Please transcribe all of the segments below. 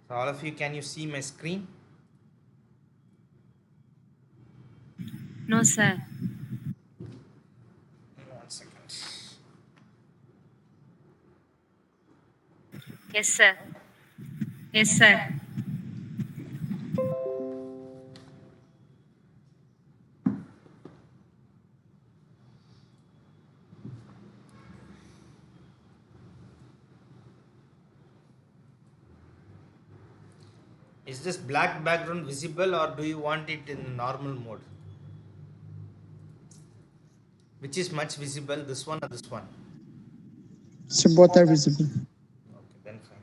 So all of you, can you see my screen? No, sir. 1 second. Yes, sir. Yes, sir. Is this black background visible, or do you want it in normal mode? Which is much visible, this one or this one? So both are visible. Okay, then fine.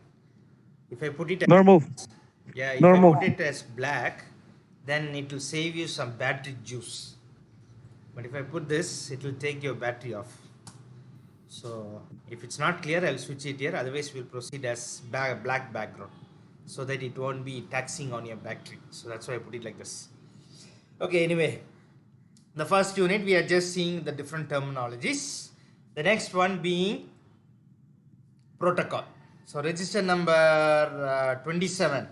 If I put it, Normal. yeah, if I Normal. put it as black, then it will save you some battery juice. But if I put this, it will take your battery off. So if it's not clear, I'll switch it here. Otherwise, we'll proceed as black background, so that it won't be taxing on your battery. So that's why I put it like this. Okay, anyway, the first unit we are just seeing the different terminologies. The next one being protocol. So register number 27.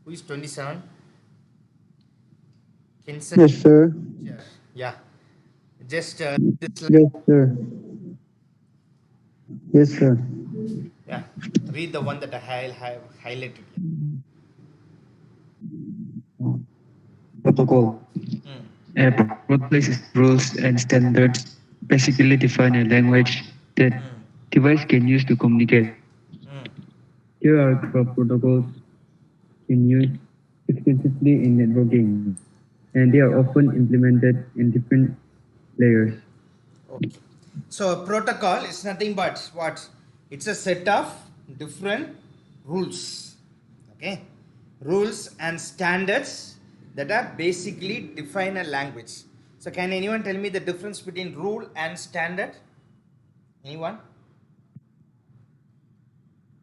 Who is 27? Kinson. Yes, sir. Yeah. Just this. Yes, sir. Yes, sir. Yeah. Read the one that I have highlighted. Protocol. A protocol is rules and standards basically define a language that device can use to communicate. There are protocols in use extensively in networking, and they are often implemented in different layers. Okay. So a protocol is nothing but what? It's a set of different rules. Okay. Rules and standards that are basically define a language. So can anyone tell me the difference between rule and standard? Anyone?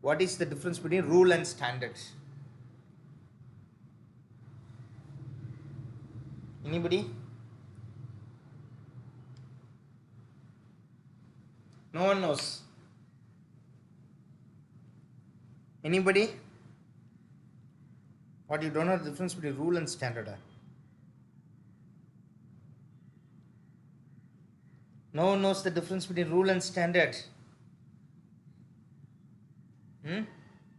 What is the difference between rule and standard? Anybody? No one knows. Anybody? What, you don't know the difference between rule and standard? No one knows the difference between rule and standard.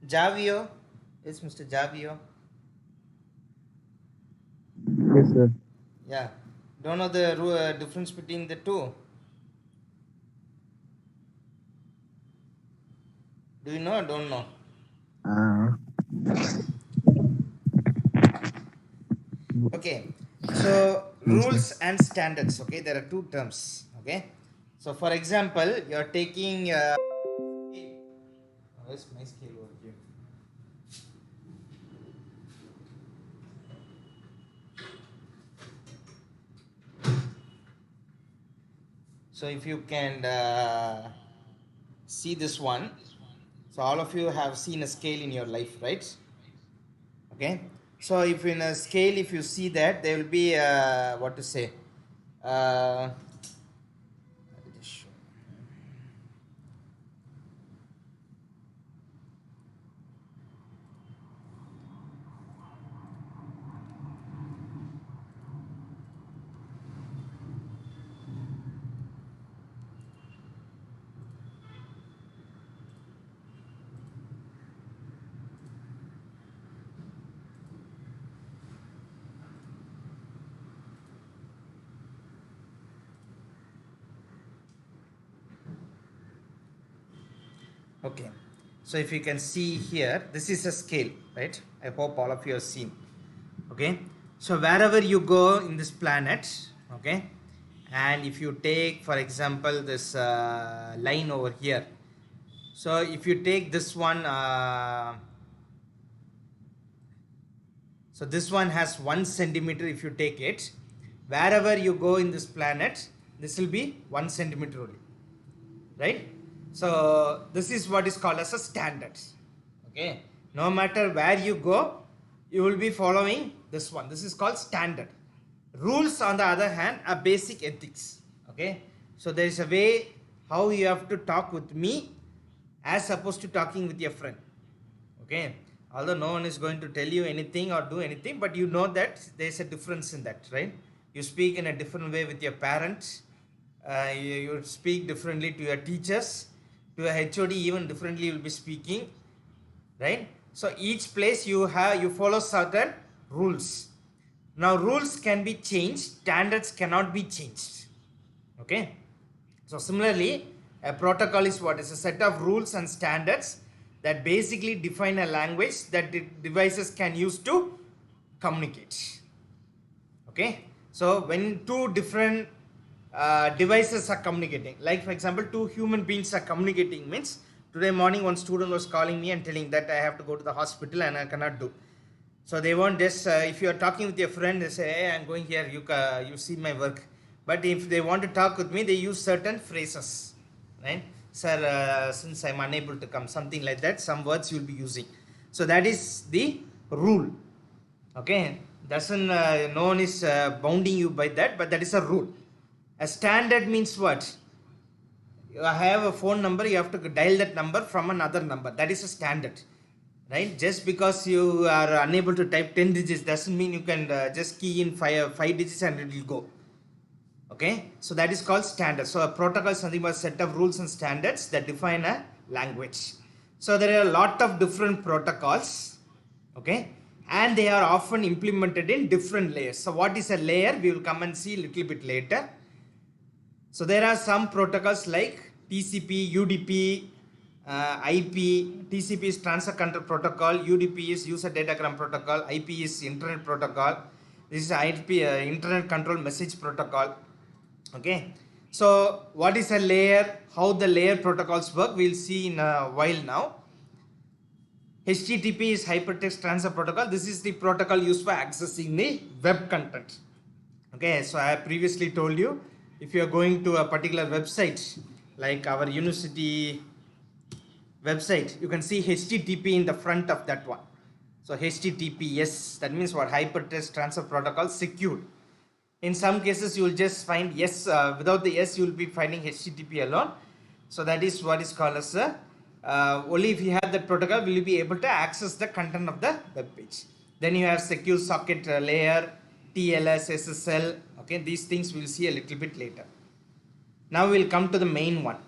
Javio? Yes, Mr. Javio. Yes, sir. Yeah. Don't know the difference between the two? Do you know or don't know? Okay. So rules and standards. Okay, there are two terms. Okay. So for example, you're taking. Where's my scale over here? So if you can see this one, so all of you have seen a scale in your life, right? Okay. So if in a scale, if you see that, there will be what to say. I'll just show. Okay. So if you can see here, this is a scale, right? I hope all of you have seen. Okay. So wherever you go in this planet, okay, and if you take, for example, this line over here. So if you take this one, so this one has 1 centimeter. If you take it, wherever you go in this planet, this will be 1 centimeter only, right? So this is what is called as a standard. Okay, no matter where you go, you will be following this one. This is called standard. Rules, on the other hand, are basic ethics. Okay, so there is a way how you have to talk with me as opposed to talking with your friend. Okay, Although no one is going to tell you anything or do anything, but you know that there's a difference in that, right? You speak in a different way with your parents, you speak differently to your teachers, to a HOD even differently you'll be speaking, right? So each place you follow certain rules. Now rules can be changed, standards cannot be changed. Okay. So similarly, a protocol is what? It's a set of rules and standards that basically define a language that devices can use to communicate. Okay. So when two different devices are communicating, like for example, two human beings are communicating means, today morning one student was calling me and telling that I have to go to the hospital and I cannot do. So they won't just, if you are talking with your friend, they say, hey, I'm going here, you see my work. But if they want to talk with me, they use certain phrases, right? Sir, since I'm unable to come, something like that, some words you'll be using. So that is the rule. Okay, doesn't no one is bounding you by that, but that is a rule. A standard means what? You have a phone number, you have to dial that number from another number. That is a standard, right? Just because you are unable to type 10 digits doesn't mean you can just key in five digits and it will go. Okay, so that is called standard. So a protocol is nothing but a set of rules and standards that define a language. So there are a lot of different protocols, okay, and they are often implemented in different layers. So what is a layer? We will come and see a little bit later. So there are some protocols like TCP, UDP, IP. TCP is transfer control protocol, UDP is user datagram protocol, IP is internet protocol. This is IP, internet control message protocol. Okay, so what is a layer? How the layer protocols work, we'll see in a while now. HTTP is hypertext transfer protocol. This is the protocol used for accessing the web content. Okay, so I have previously told you, if you are going to a particular website like our university website, you can see HTTP in the front of that one. So HTTPS, that means what? Hypertext transfer protocol secured. In some cases you will just find yes, without the S you will be finding HTTP alone. So that is what is called as a only if you have that protocol will you be able to access the content of the web page. Then you have secure socket layer, TLS, SSL. Okay, these things we will see a little bit later. Now we will come to the main one.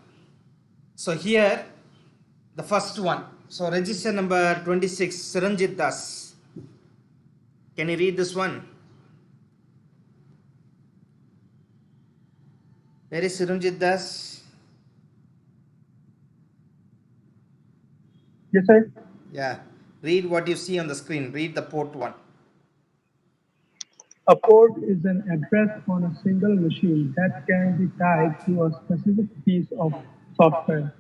So here the first one. So register number 26, Siranjit Das. Can you read this one? Where is Siranjit Das? Yes, sir. Yeah. Read what you see on the screen. Read the port one. A port is an address on a single machine that can be tied to a specific piece of software.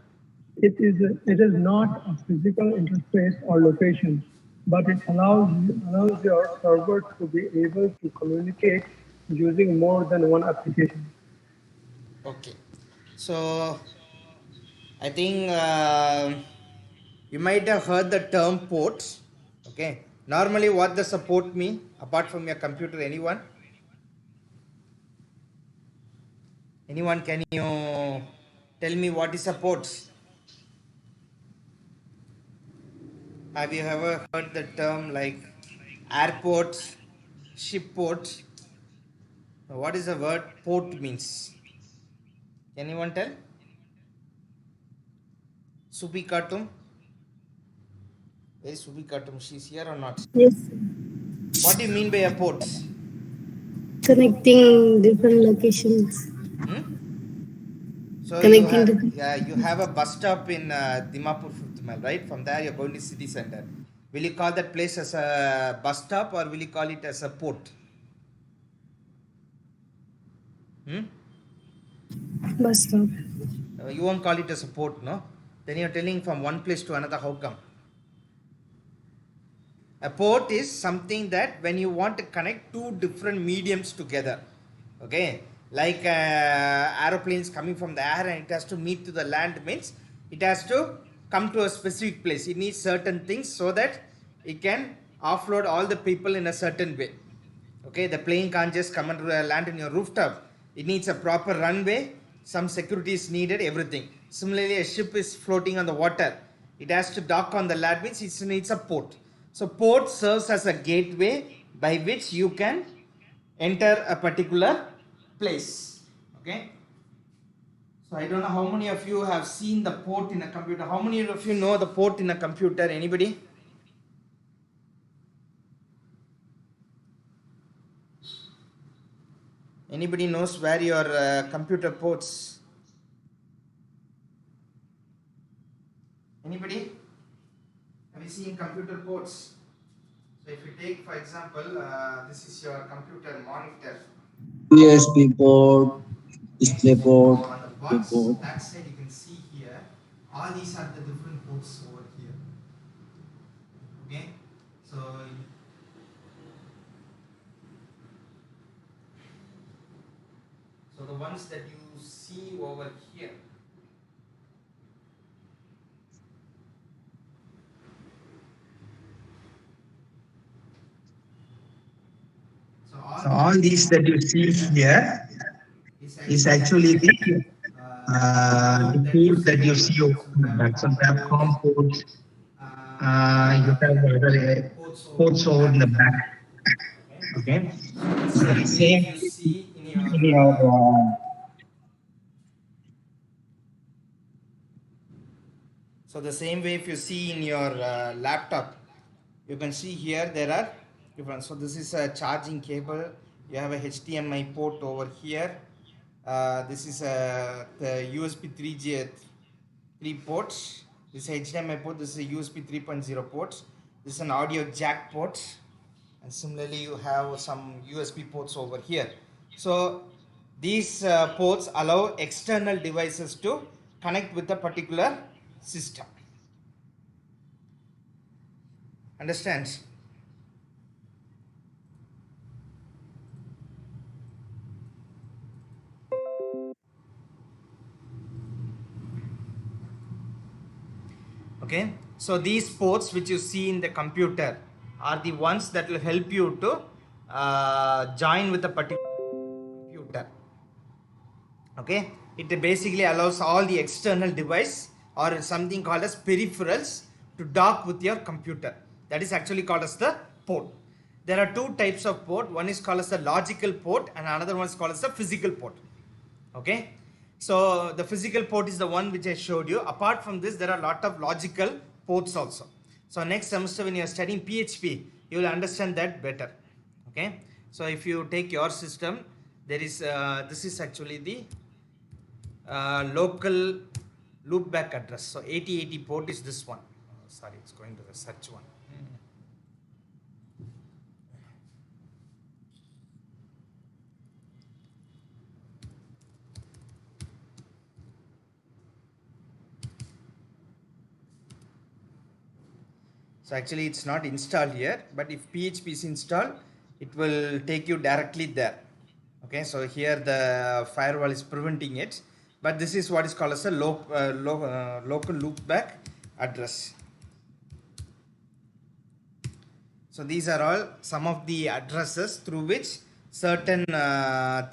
It is not a physical interface or location, but it allows your server to be able to communicate using more than one application. Okay. So I think you might have heard the term port. Okay. Normally what does a port mean apart from your computer? Anyone? Anyone, can you tell me what is a port? Have you ever heard the term like airport, ship port? What is the word port means? Can anyone tell? Subi Katum? Where is Subi Katum? She's here or not? Yes, What do you mean by a port? connecting different locations. So Connecting you have a bus stop in Dimapur 5th Mile, right? From there you're going to city center. Will you call that place as a bus stop or will you call it as a port? Bus stop. You won't call it as a port, no? Then you're telling from one place to another, how come? A port is something that when you want to connect two different mediums together, okay, like aeroplanes coming from the air and it has to meet to the land, means it has to come to a specific place. It needs certain things so that it can offload all the people in a certain way. Okay, the plane can't just come and land in your rooftop. It needs a proper runway, some security is needed, everything. Similarly, a ship is floating on the water. It has to dock on the land, means it needs a port. So port serves as a gateway by which you can enter a particular place. Okay. So I don't know how many of you have seen the port in a computer. How many of you know the port in a computer? Anybody? Anybody knows where your computer ports? Anybody? Have you seen computer ports? So if you take, for example, this is your computer monitor. USB port, Okay. display So port, on the audio box, port. that side you can see here, all these are the different ports over here. Okay. So the ones that you see over here. So all these that you see here is actually the port that you see over the back. So we have COM ports, you have other ports over in the back. Okay. So So the the same same way if you see in your So the same way if you see in your laptop, you can see here there are different. So this is a charging cable. You have a HDMI port over here. This is the USB 3G 3 ports. This is HDMI port. This is a USB 3.0 port. This is an audio jack port. And similarly, you have some USB ports over here. So these ports allow external devices to connect with a particular system. Understand? Okay. So these ports which you see in the computer are the ones that will help you to join with a particular computer. Okay. It basically allows all the external device or something called as peripherals to dock with your computer. That is actually called as the port. There are two types of port. One is called as the logical port and another one is called as the physical port. Okay. So the physical port is the one which I showed you. Apart from this, there are a lot of logical ports also. So next semester when you are studying PHP, you will understand that better. Okay. So if you take your system, there is this is actually the local loopback address. So 8080 port is this one. Sorry, it's going to the search one. So actually it's not installed here, but if PHP is installed, it will take you directly there. Okay, so here the firewall is preventing it, but this is what is called as a local loopback address. So these are all some of the addresses through which certain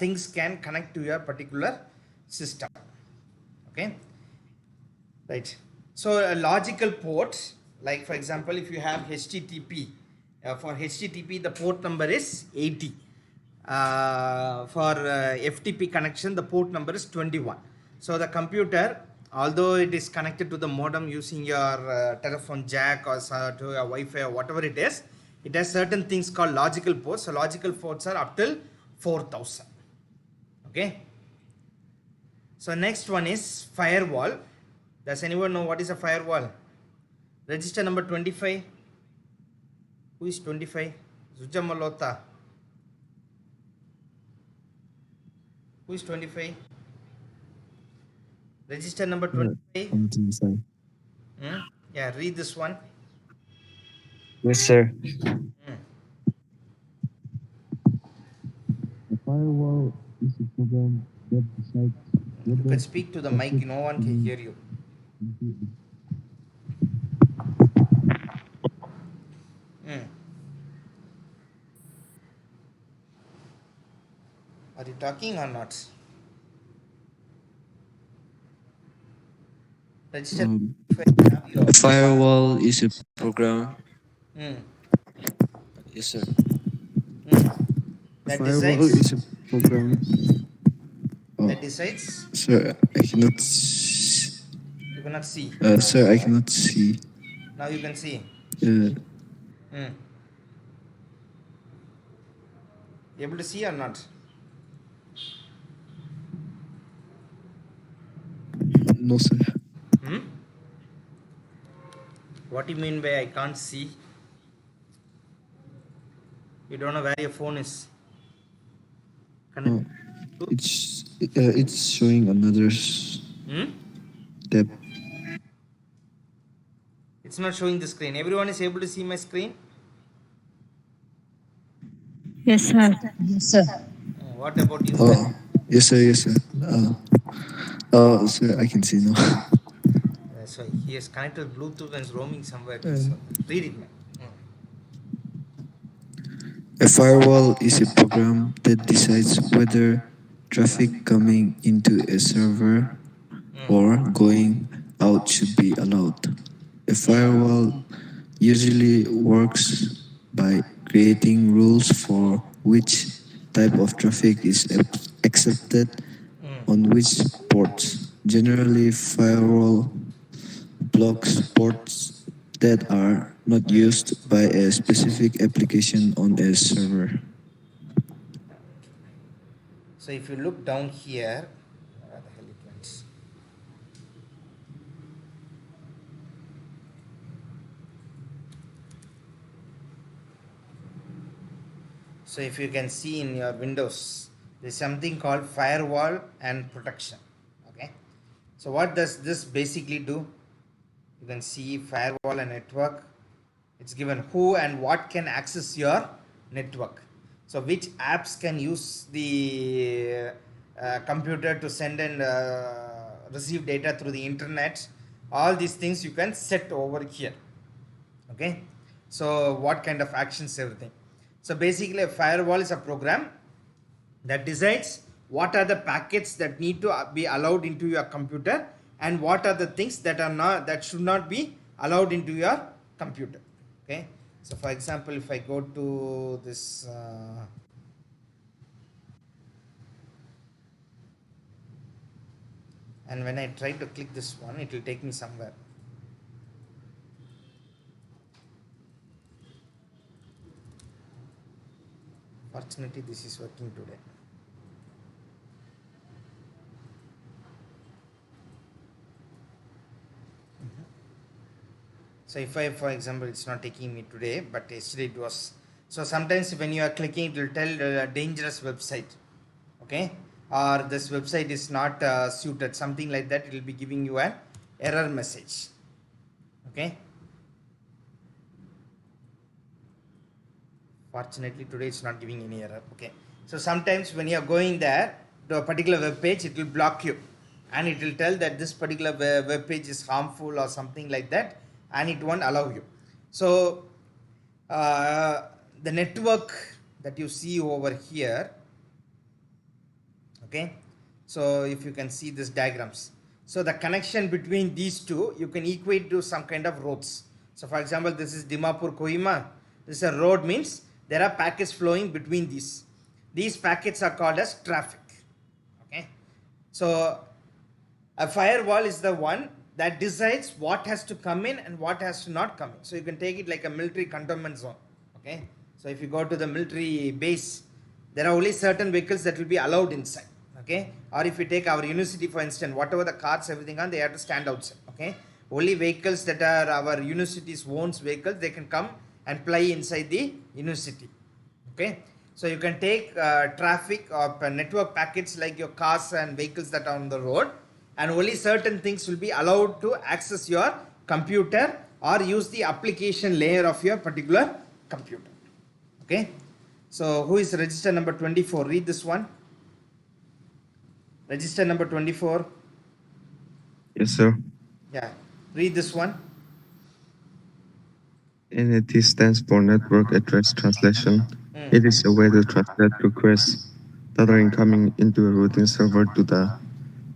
things can connect to your particular system. Okay, right. So a logical port, like for example, if you have HTTP, for HTTP the port number is 80. For FTP connection, the port number is 21. So the computer, although it is connected to the modem using your telephone jack or to your Wi-Fi or whatever it has certain things called logical ports. So logical ports are up till 4000. Okay. So next one is firewall. Does anyone know what is a firewall? Register number 25. Who is 25? Zujamalota. Who is 25? Register number 25. Yeah, read this one. Yes, sir. A firewall is a program that decides You whether can speak to the mic, no one can hear you. Are you talking or not? Register. A firewall is a program Hmm. Yes, sir. That Firewall decides. is a program. Oh, That decides. sir, I cannot. You cannot see. Sir, I cannot see. Now you can see. Uh, Hmm. You able to see or not? no, sir. Hmm? What do you mean by I can't see? You don't know where your phone is. Oh, Connect. it's showing another Hmm? tab. It's not showing the screen. Everyone is able to see my screen? Yes, sir. What about you? Oh, yes, sir. Yes, sir. Sir, I can see now. So he has connected Bluetooth and is roaming somewhere. Um, So read it, man. A firewall is a program that decides whether traffic coming into a server or going out should be allowed. A firewall usually works by creating rules for which type of traffic is accepted on which ports. Generally, firewall blocks ports that are not used by a specific application on a server. So if you look down here, where the hell it went? So if you can see in your Windows, there's something called firewall and protection. Okay. So what does this basically do? You can see firewall and network. It's given who and what can access your network. So which apps can use the computer to send and receive data through the internet. All these things you can set over here. Okay. So what kind of actions, everything. So basically a firewall is a program that decides what are the packets that need to be allowed into your computer and what are the things that are not, that should not be allowed into your computer. Okay. So for example, if I go to this and when I try to click this one, it will take me somewhere. Fortunately, this is working today. So if I, for example, it's not taking me today, but yesterday it was. So sometimes when you are clicking, it will tell a dangerous website. Okay. Or this website is not suited, something like that. It will be giving you an error message. Okay. Fortunately, today it's not giving any error. Okay. So sometimes when you are going there to a particular web page, it will block you. And it will tell that this particular web page is harmful or something like that. And it won't allow you. So the network that you see over here, okay, so if you can see these diagrams, so the connection between these two you can equate to some kind of roads. So for example, this is Dimapur Kohima, this is a road, means there are packets flowing between these packets are called as traffic. Okay, so a firewall is the one that decides what has to come in and what has to not come in. So you can take it like a military cantonment zone. Okay. So if you go to the military base, there are only certain vehicles that will be allowed inside. Okay. Or if you take our university, for instance, whatever the cars, everything on, they have to stand outside. Okay. Only vehicles that are our university's owns vehicles, they can come and play inside the university. Okay. So you can take traffic or network packets like your cars and vehicles that are on the road, and only certain things will be allowed to access your computer or use the application layer of your particular computer. Okay. So who is register number 24? Read this one. Register number 24. Yes, sir. Yeah. Read this one. NAT stands for Network Address Translation. It is a way to translate requests that are incoming into a routing server to the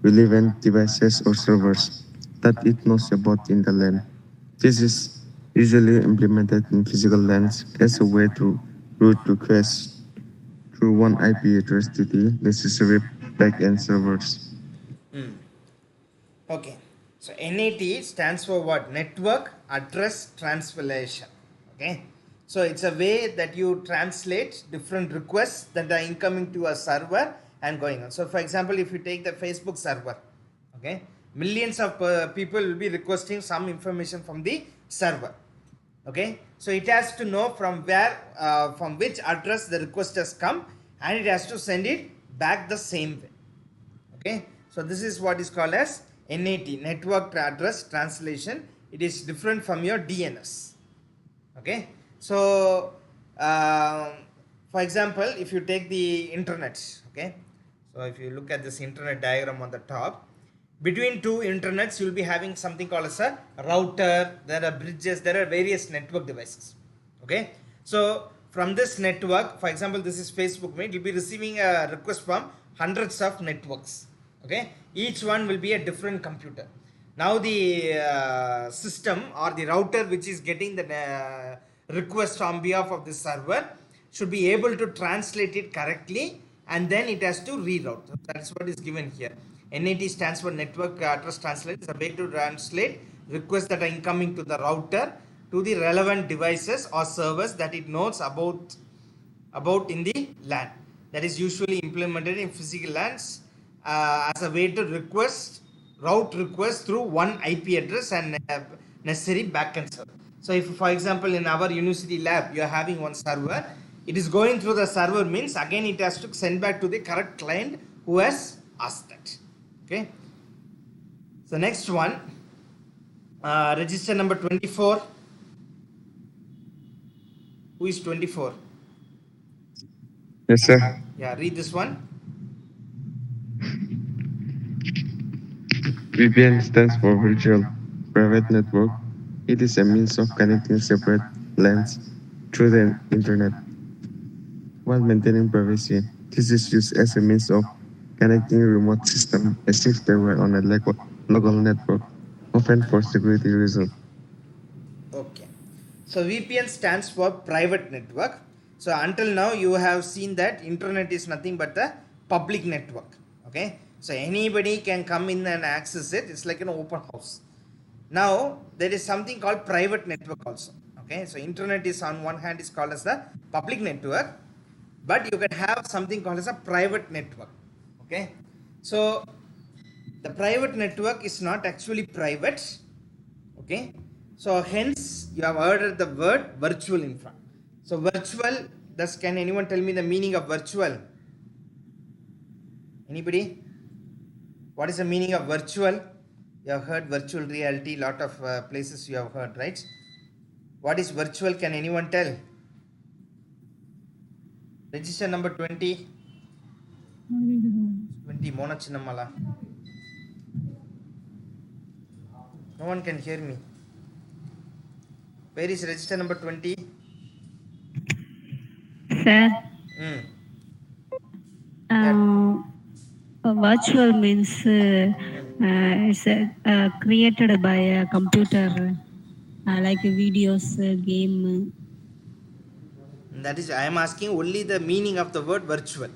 relevant devices or servers that it knows about in the LAN. This usually implemented in physical LANs as a way to route requests through one IP address to the necessary backend servers. Okay. So NAT stands for what? Network Address Translation. Okay. So it's a way that you translate different requests that are incoming to a server and going on. So for example, if you take the Facebook server, okay, millions of people will be requesting some information from the server. Okay, so it has to know from where, from which address the request has come, and it has to send it back the same way. Okay, so this is what is called as NAT, Network Address Translation. It is different from your DNS. Okay, so for example, if you take the internet, okay, so if you look at this internet diagram on the top, between two internets you'll be having something called as a router. There are bridges, there are various network devices. Okay, so from this network, for example, this is Facebook, it will be receiving a request from hundreds of networks. Okay, each one will be a different computer. Now the system or the router which is getting the request on behalf of the server should be able to translate it correctly, and then it has to reroute. So that's what is given here. NAT stands for Network Address Translation. It's a way to translate requests that are incoming to the router to the relevant devices or servers that it knows about in the LAN. That is usually implemented in physical LANs as a way to route requests through one IP address and necessary backend server. So if, for example, in our university lab you are having one server, it is going through the server means again it has to send back to the correct client who has asked that. Okay, so next one, register number 24. Who is 24? Yes, sir. Yeah, read this one. VPN stands for Virtual Private Network. It is a means of connecting separate LANs through the internet while maintaining privacy. This is used as a means of connecting remote systems as if they were on a local network, often for security reasons. Okay, so VPN stands for private network. So until now you have seen that internet is nothing but the public network. Okay, so anybody can come in and access it. It's like an open house. Now there is something called private network also. Okay, so internet is on one hand is called as the public network, but you can have something called as a private network. Okay, so the private network is not actually private. Okay, so hence you have heard the word virtual in front. So virtual, thus can anyone tell me the meaning of virtual? Anybody? What is the meaning of virtual? You have heard virtual reality, lot of places you have heard, right? What is virtual? Can anyone tell? Register number 20. 20 Mona Chinnamala. No one can hear me. Where is register number 20? Sir, Yeah. virtual means it's created by a computer, like videos, game. That is, I am asking only the meaning of the word virtual.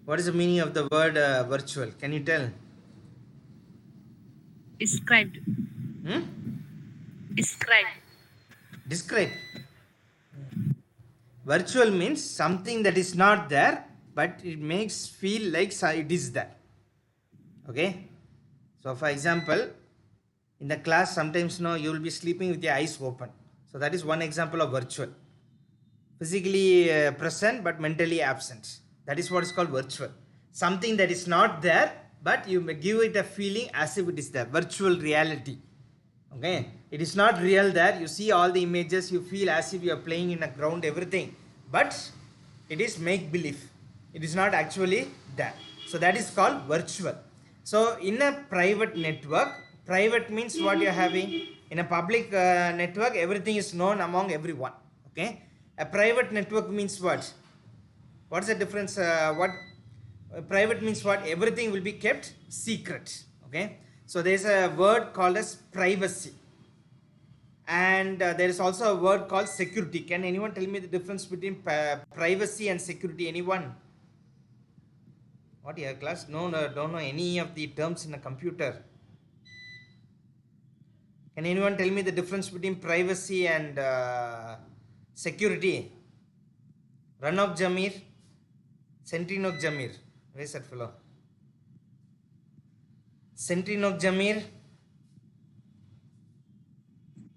What is the meaning of the word virtual? Can you tell? Described. Describe. Virtual means something that is not there, but it makes feel like it is there. Okay. So for example, in the class sometimes you will be sleeping with your eyes open. So that is one example of virtual. Physically present but mentally absent. That is what is called virtual. Something that is not there, but you may give it a feeling as if it is there. Virtual reality. Okay, it is not real there. You see all the images, you feel as if you are playing in a ground, everything, but it is make believe. It is not actually there. So that is called virtual. So in a private network, private means what you are having. In a public network, everything is known among everyone. Okay, a private network means what? What's the difference? Private means what? Everything will be kept secret. Okay, So there's a word called as privacy, and there is also a word called security. Can anyone tell me the difference between privacy and security? Anyone? What, your class? No, don't know any of the terms in a computer. Can anyone tell me the difference between privacy and security? Ranok Jamir, Sentinok Jamir. Where is that fellow? Sentinok Jamir.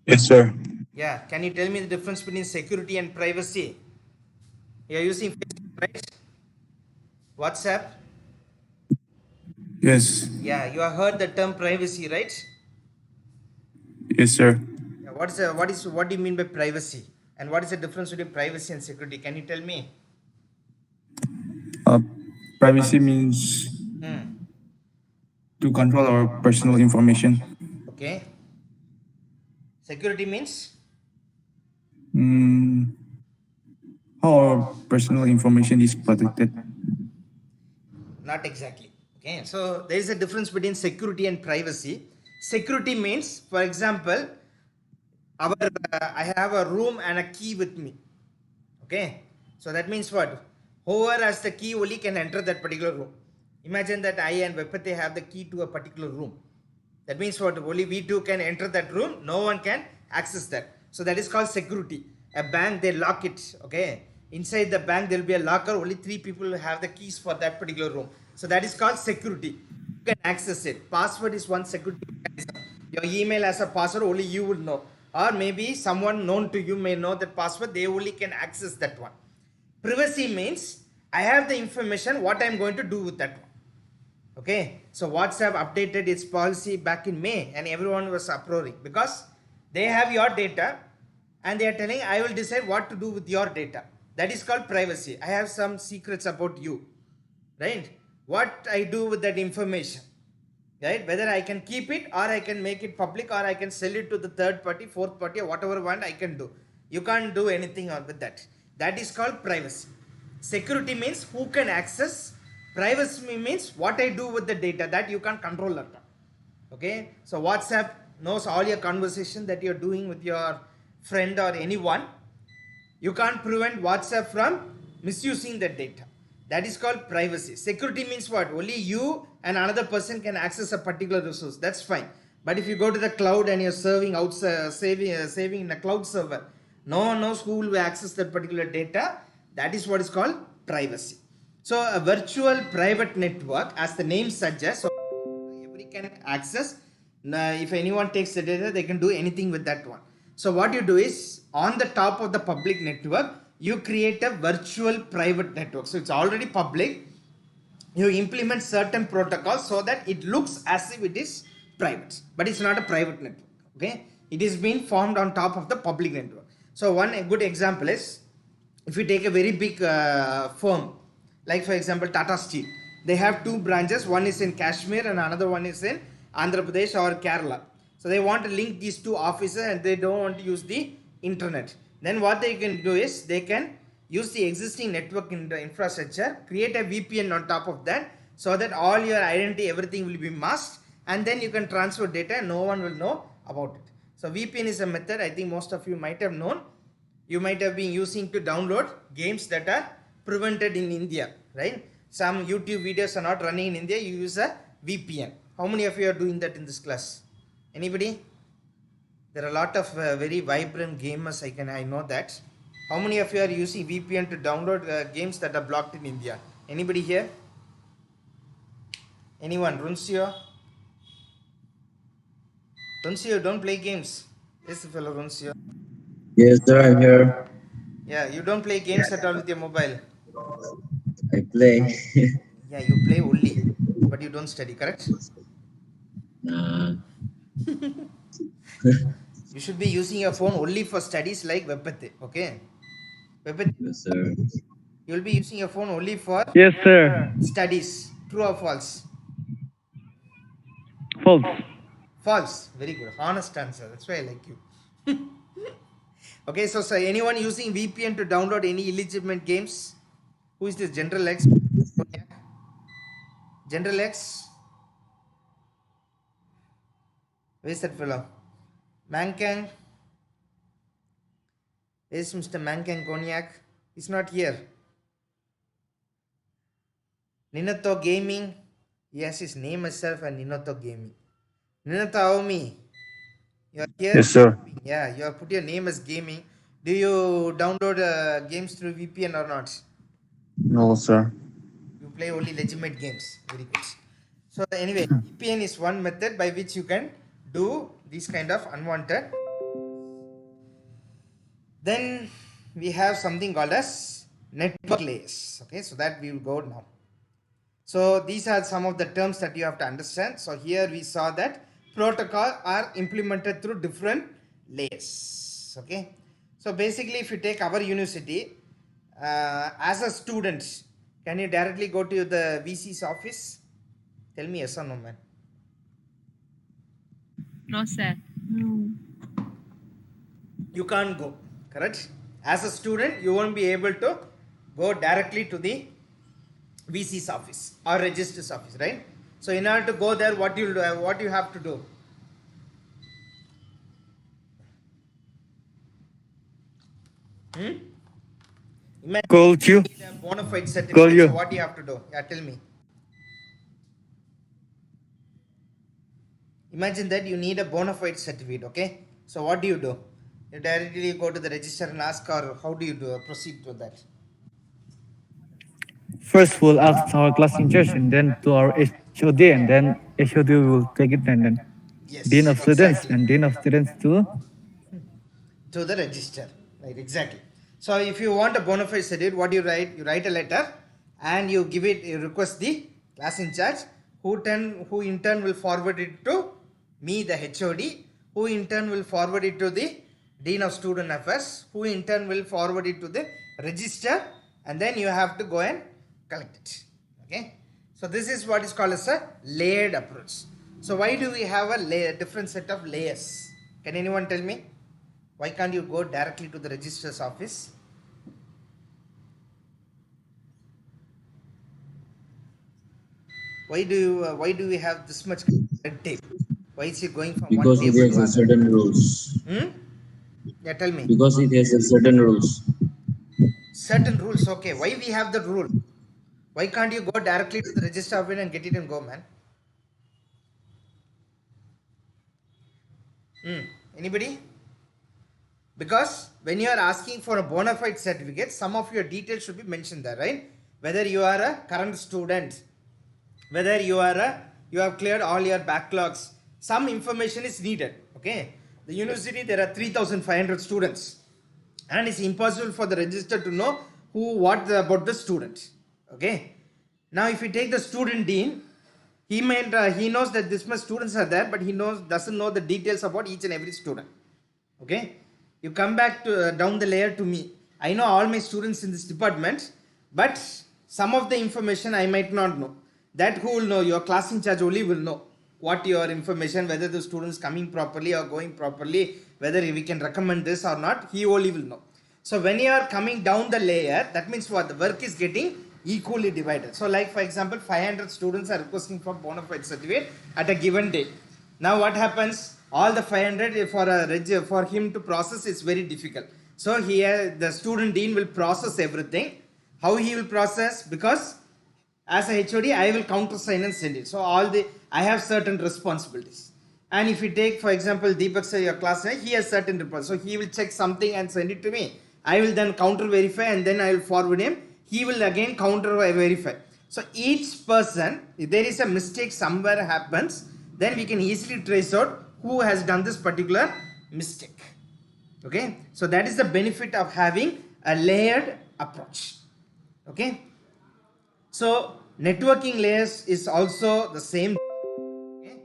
Yes, sir. Yeah, can you tell me the difference between security and privacy? You are using Facebook, right? WhatsApp? Yes. Yeah, you have heard the term privacy, right? Yes, sir. Yeah, what do you mean by privacy? And what is the difference between privacy and security? Can you tell me? Uh, Privacy means to control our personal information. Okay. Security means? How our personal information is protected. Not exactly. Okay, so there is a difference between security and privacy. Security means, for example, I have a room and a key with me. Okay, so that means what? Whoever has the key only can enter that particular room. Imagine that I and Vepate have the key to a particular room. That means what? Only we two can enter that room. No one can access that. So that is called security. A bank, they lock it. Okay, inside the bank there will be a locker. Only 3 people have the keys for that particular room. So that is called security. You can access it. Password is one security mechanism. Your email has a password, only you will know. Or maybe someone known to you may know that password, they only can access that one. Privacy means I have the information, what I am going to do with that one. Okay, so WhatsApp updated its policy back in May and everyone was uproaring because they have your data and they are telling I will decide what to do with your data. That is called privacy. I have some secrets about you, right? What I do with that information, right? Whether I can keep it or I can make it public or I can sell it to the third party, fourth party, or whatever one I can do. You can't do anything with that. That is called privacy. Security means who can access. Privacy means what I do with the data, that you can't control that. Okay, so WhatsApp knows all your conversation that you're doing with your friend or anyone. You can't prevent WhatsApp from misusing that data. That is called privacy. Security means what? Only you and another person can access a particular resource. That's fine. But if you go to the cloud and you're serving outside, saving in a cloud server, no one knows who will access that particular data. That is what is called privacy. So a virtual private network, as the name suggests, so everybody can access. If anyone takes the data, they can do anything with that one. So what you do is, on the top of the public network, you create a virtual private network. So it's already public. You implement certain protocols so that it looks as if it is private, but it's not a private network. Okay, it is being formed on top of the public network. So one good example is, if you take a very big firm, like for example Tata Steel, they have 2 branches. One is in Kashmir and another one is in Andhra Pradesh or Kerala. So they want to link these 2 offices and they don't want to use the internet. Then what they can do is they can use the existing network infrastructure, create a VPN on top of that, so that all your identity, everything will be masked, and then you can transfer data and no one will know about it. So VPN is a method I think most of you might have known. You might have been using to download games that are prevented in India, right? Some YouTube videos are not running in India, you use a VPN. How many of you are doing that in this class? Anybody? There are a lot of very vibrant gamers, I know that. How many of you are using VPN to download games that are blocked in India? Anybody here? Anyone? Runsio? Runsio, don't play games. Yes, fellow Runsio. Yes, sir, I'm here. Yeah, you don't play games at all with your mobile. I play. Yeah, you play only, but you don't study, correct? You should be using your phone only for studies like Vepate, okay? Vepate, Yes, sir. you will be using your phone only for Yes, sir. studies. True or false? False. False. Very good. Honest answer. That's why I like you. Okay, so anyone using VPN to download any illegitimate games? Who is this? General X? General X? Where's that fellow? Mankang. Where's Mr. Mankang Cognac? He's not here. Ninato Gaming. He has his name itself and Ninato Gaming. Ninato Aomi. You are here. Yes, sir. Yeah, you have put your name as gaming. Do you download games through VPN or not? No, sir. You play only legitimate games. Very good. So anyway, VPN is one method by which you can do these kind of unwanted. Then we have something called as network layers. Okay, so that we will go now. So these are some of the terms that you have to understand. So here we saw that protocol are implemented through different layers. Okay, so basically if you take our university as a student, can you directly go to the VC's office? Tell me yes or no, man. No, sir. No. You can't go, correct? As a student, you won't be able to go directly to the VC's office or registrar's office, right? So in order to go there, what you have to do? Imagine Call you you. need a bona fide Call certificate. you. So what do you have to do? Yeah, tell me. Imagine that you need a bona fide certificate, okay? So what do? You directly go to the register and ask, or how do you proceed with that? First, we'll ask our class in church, and then to our HOD, and then HOD will take it, and then Yes, Dean of Students, exactly. and Dean of Students to To the register, right? Exactly. So if you want a bona fide certificate, what do you write? You write a letter and you give it. You request the class in charge, who in turn will forward it to me, the HOD, who in turn will forward it to the Dean of Student Affairs, who in turn will forward it to the register, and then you have to go and collect it. Okay. So this is what is called as a layered approach. So why do we have a different set of layers? Can anyone tell me? Why can't you go directly to the registrar's office? Why do we have this much red tape? Why is it going from Because one it table has to a other? certain rules. Yeah, tell me. Because it has a certain rules. Certain rules, okay. Why we have that rule? Why can't you go directly to the register office and get it and go, man? Anybody? Because when you are asking for a bona fide certificate, some of your details should be mentioned there, right? Whether you are a current student, whether you have cleared all your backlogs, some information is needed. Okay, the university, there are 3,500 students, and it's impossible for the registrar to know about the student. Okay, now if you take the student dean, he knows that this much students are there, but he doesn't know the details about each and every student. Okay, you come back to down the layer to me. I know all my students in this department, but some of the information I might not know. That who will know? Your class in charge only will know what your information, whether the students coming properly or going properly, whether we can recommend this or not. He only will know. So when you are coming down the layer, that means what? The work is getting equally divided. So like for example, 500 students are requesting for bona fide certificate at a given day. Now what happens? All the 500 for him to process is very difficult. So here the student dean will process everything. How he will process? Because as a HOD, I will countersign and send it. So I have certain responsibilities. And if you take, for example, Deepak sir, your classmate, he has certain responsibilities. So he will check something and send it to me. I will then counter verify and then I will forward him. He will again counter verify. So each person, if there is a mistake somewhere happens, then we can easily trace out who has done this particular mistake. Okay, so that is the benefit of having a layered approach. Okay, so networking layers is also the same. Okay?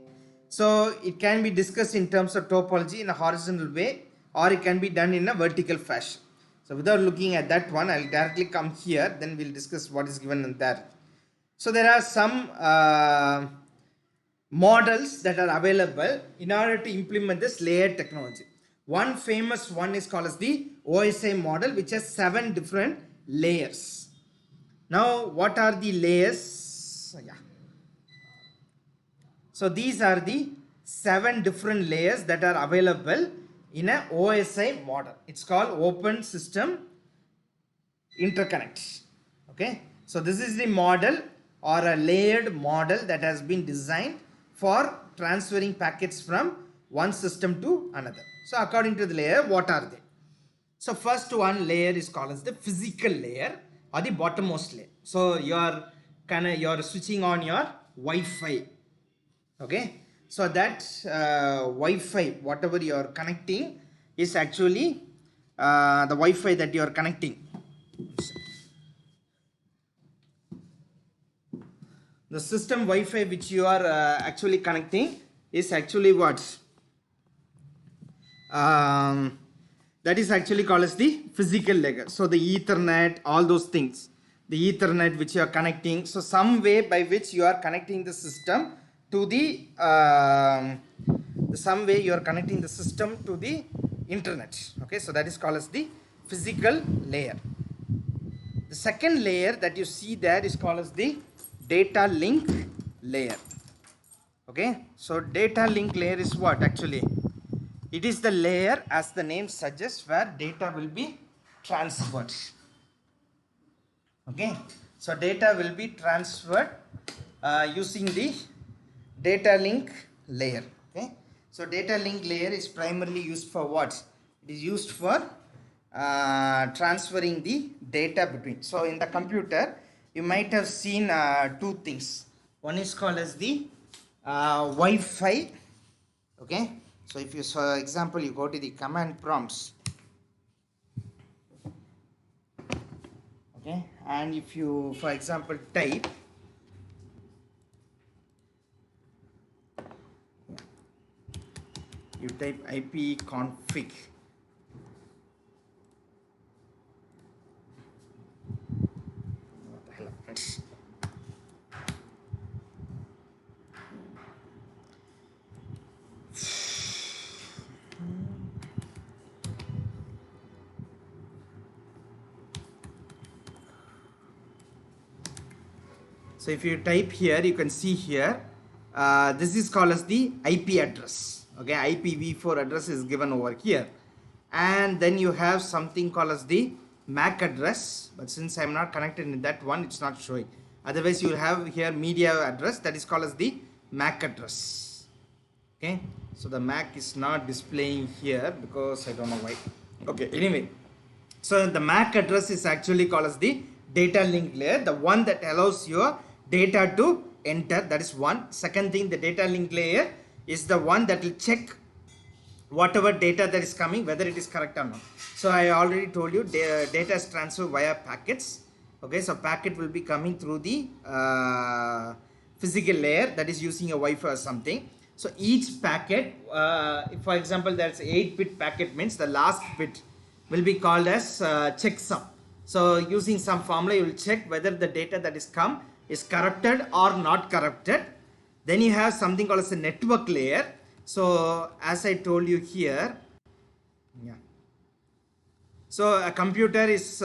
So it can be discussed in terms of topology in a horizontal way, or it can be done in a vertical fashion. So without looking at that one, I'll directly come here, then we'll discuss what is given in there. So there are some models that are available in order to implement this layered technology. One famous one is called as the OSI model, which has 7 different layers. Now, what are the layers? Yeah. So these are the 7 different layers that are available in a OSI model. It's called Open System Interconnect. Okay, so this is the model or a layered model that has been designed for transferring packets from one system to another. So according to the layer, what are they? So first one layer is called as the physical layer or the bottommost layer. So you're switching on your Wi-Fi. Okay, so that Wi-Fi, whatever you are connecting, is actually the Wi-Fi that you are connecting. The system Wi-Fi which you are actually connecting is actually what? That is actually called as the physical layer. So the Ethernet, all those things, the Ethernet which you are connecting. So some way by which you are connecting the system to the some way you are connecting the system to the internet. Okay, so that is called as the physical layer. The second layer that you see there is called as the data link layer. Okay, so data link layer is what actually? It is the layer, as the name suggests, where data will be transferred. Okay, so data will be transferred using the data link layer. Okay, so data link layer is primarily used for what? It is used for transferring the data between. So in the computer, you might have seen two things. One is called as the Wi-Fi. Okay, so if you, for example, you go to the command prompts. Okay, and if you, for example, type ipconfig. What the hell happened? So if you type here, you can see here, this is called as the IP address. Okay, IPv4 address is given over here. And then you have something called as the MAC address. But since I'm not connected in that one, it's not showing. Otherwise, you will have here media address, that is called as the MAC address. Okay, so the MAC is not displaying here because I don't know why. Okay, anyway. So the MAC address is actually called as the data link layer, the one that allows your data to enter. That is one. Second thing, the data link layer is the one that will check whatever data that is coming, whether it is correct or not. So I already told you data is transferred via packets. Okay, so packet will be coming through the physical layer, that is using a Wi-Fi or something. So each packet, if for example that's 8-bit packet, means the last bit will be called as checksum. So using some formula, you will check whether the data that is come is corrupted or not corrupted. Then you have something called as a network layer. So as I told you here, yeah. So a computer is,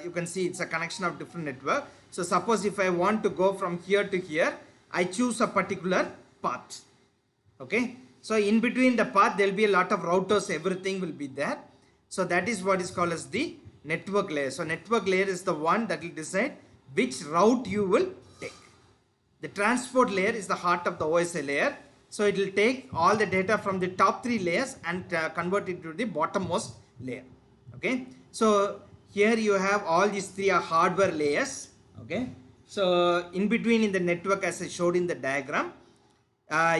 you can see it's a connection of different network. So suppose if I want to go from here to here, I choose a particular path. Okay. So in between the path, there will be a lot of routers, everything will be there. So that is what is called as the network layer. So network layer is the one that will decide which route you will take. The transport layer is the heart of the OSI layer. So it will take all the data from the top 3 layers and convert it to the bottommost layer. Okay. So here you have all these 3 are hardware layers. Okay. So in between in the network, as I showed in the diagram,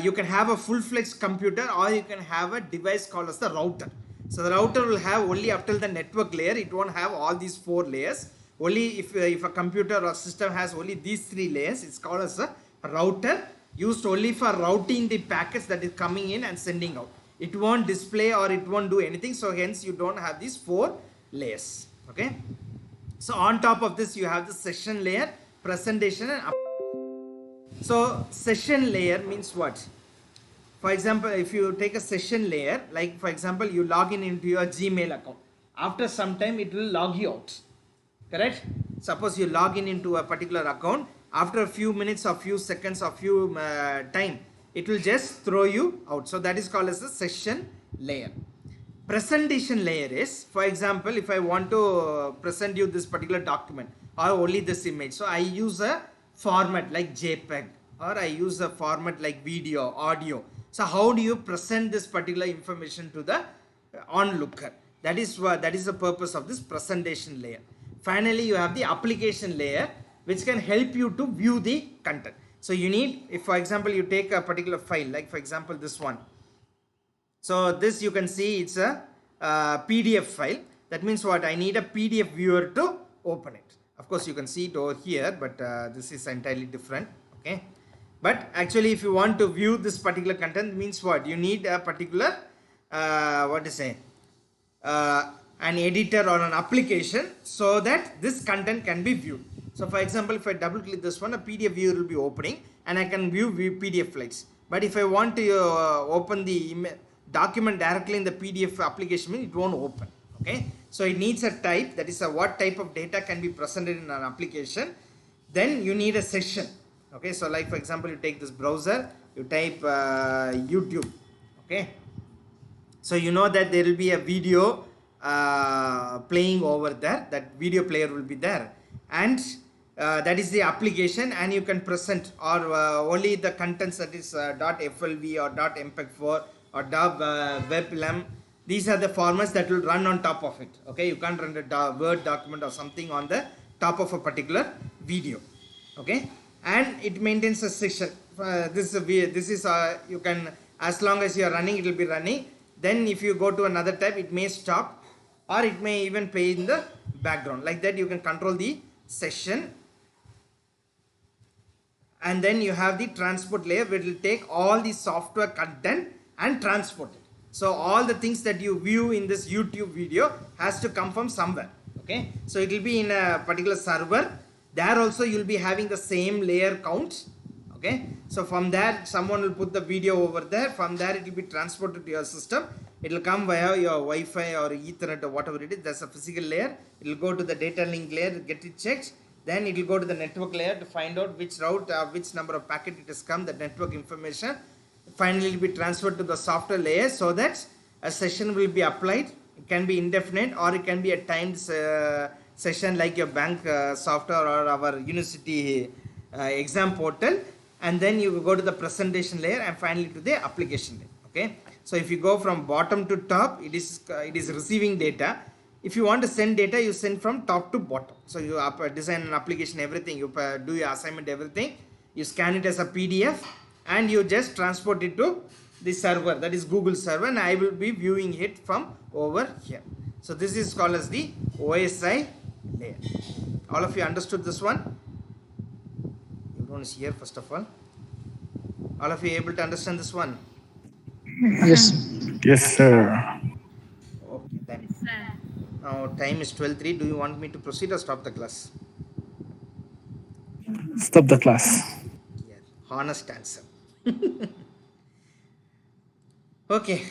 you can have a full-fledged computer or you can have a device called as the router. So the router will have only up till the network layer. It won't have all these 4 layers. Only if a computer or system has only these 3 layers, it's called as a router, used only for routing the packets that is coming in and sending out. It won't display or it won't do anything. So hence you don't have these 4 layers. Okay. So on top of this, you have the session layer, presentation and up. So session layer means what? For example, if you take a session layer, like for example, you log in into your Gmail account. After some time, it will log you out. Correct? Suppose you log in into a particular account. After a few minutes or few seconds or few time, it will just throw you out. So that is called as the session layer. Presentation layer is, for example, if I want to present you this particular document or only this image, so I use a format like JPEG, or I use a format like video, audio. So how do you present this particular information to the onlooker? That is the purpose of this presentation layer. Finally, you have the application layer, which can help you to view the content. So you need, if for example you take a particular file, like for example this one. So this you can see it's a PDF file. That means what? I need a PDF viewer to open it. Of course you can see it over here, but this is entirely different. Okay. But actually if you want to view this particular content, means what? You need a particular, an editor or an application so that this content can be viewed. So for example, if I double click this one, a PDF viewer will be opening and I can view PDF files. But if I want to open the document directly in the PDF application, it won't open. Okay. So it needs a type, that is what type of data can be presented in an application. Then you need a session. Okay. So like for example, you take this browser, you type YouTube. Okay. So you know that there will be a video playing over there. That video player will be there. And that is the application, and you can present or only the contents, that is .flv or .mpeg4 or .weblm. These are the formats that will run on top of it. Okay, you can't run a Word document or something on the top of a particular video. Okay, and it maintains a section. This is you can, as long as you are running, it will be running. Then if you go to another tab, it may stop or it may even play in the background. Like that you can control the session. And then you have the transport layer, where it will take all the software content and transport it. So all the things that you view in this YouTube video has to come from somewhere. Okay, so it will be in a particular server. There also you will be having the same layer count. Okay, so from there someone will put the video over there. From there it will be transported to your system. It will come via your Wi-Fi or Ethernet or whatever it is. That's a physical layer. It will go to the data link layer, get it checked. Then it will go to the network layer to find out which route, which number of packet it has come, the network information. Finally, it will be transferred to the software layer so that a session will be applied. It can be indefinite or it can be a timed session like your bank software or our university exam portal. And then you will go to the presentation layer and finally to the application layer. Okay. So if you go from bottom to top, it is receiving data. If you want to send data, you send from top to bottom. So you design an application, everything, you do your assignment, everything. You scan it as a PDF and you just transport it to the server, that is Google server, and I will be viewing it from over here. So this is called as the OSI layer. All of you understood this one? Everyone is here first of all. All of you able to understand this one? Yes. Yes, sir. Okay, then. Now time is 12:03. Do you want me to proceed or stop the class? Stop the class. Yeah, honest answer. Okay.